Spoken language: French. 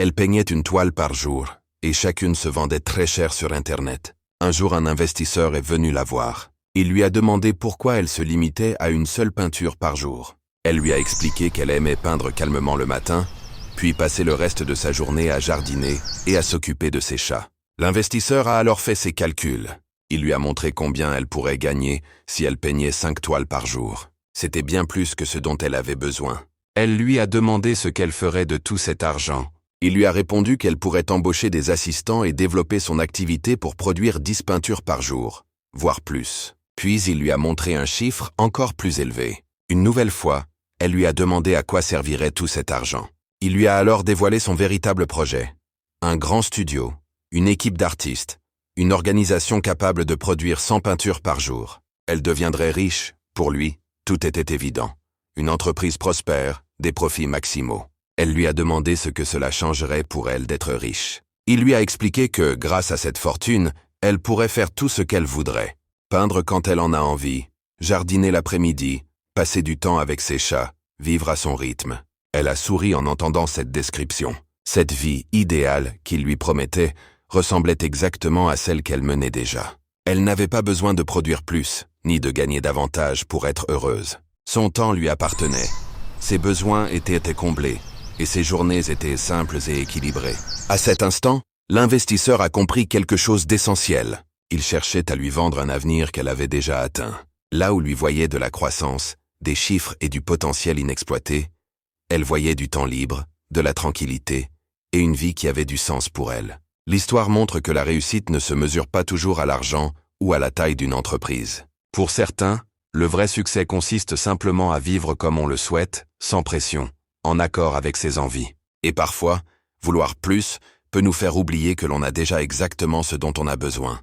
Elle peignait une toile par jour, et chacune se vendait très cher sur Internet. Un jour, un investisseur est venu la voir. Il lui a demandé pourquoi elle se limitait à une seule peinture par jour. Elle lui a expliqué qu'elle aimait peindre calmement le matin, puis passer le reste de sa journée à jardiner et à s'occuper de ses chats. L'investisseur a alors fait ses calculs. Il lui a montré combien elle pourrait gagner si elle peignait 5 toiles par jour. C'était bien plus que ce dont elle avait besoin. Elle lui a demandé ce qu'elle ferait de tout cet argent. Il lui a répondu qu'elle pourrait embaucher des assistants et développer son activité pour produire 10 peintures par jour, voire plus. Puis il lui a montré un chiffre encore plus élevé. Une nouvelle fois, elle lui a demandé à quoi servirait tout cet argent. Il lui a alors dévoilé son véritable projet. Un grand studio, une équipe d'artistes, une organisation capable de produire 100 peintures par jour. Elle deviendrait riche, pour lui, tout était évident. Une entreprise prospère, des profits maximaux. Elle lui a demandé ce que cela changerait pour elle d'être riche. Il lui a expliqué que, grâce à cette fortune, elle pourrait faire tout ce qu'elle voudrait. Peindre quand elle en a envie, jardiner l'après-midi, passer du temps avec ses chats, vivre à son rythme. Elle a souri en entendant cette description. Cette vie idéale qu'il lui promettait ressemblait exactement à celle qu'elle menait déjà. Elle n'avait pas besoin de produire plus, ni de gagner davantage pour être heureuse. Son temps lui appartenait. Ses besoins étaient comblés, et ses journées étaient simples et équilibrées. À cet instant, l'investisseur a compris quelque chose d'essentiel. Il cherchait à lui vendre un avenir qu'elle avait déjà atteint. Là où lui voyait de la croissance, des chiffres et du potentiel inexploité, elle voyait du temps libre, de la tranquillité, et une vie qui avait du sens pour elle. L'histoire montre que la réussite ne se mesure pas toujours à l'argent ou à la taille d'une entreprise. Pour certains, le vrai succès consiste simplement à vivre comme on le souhaite, sans pression, en accord avec ses envies. Et parfois, vouloir plus peut nous faire oublier que l'on a déjà exactement ce dont on a besoin.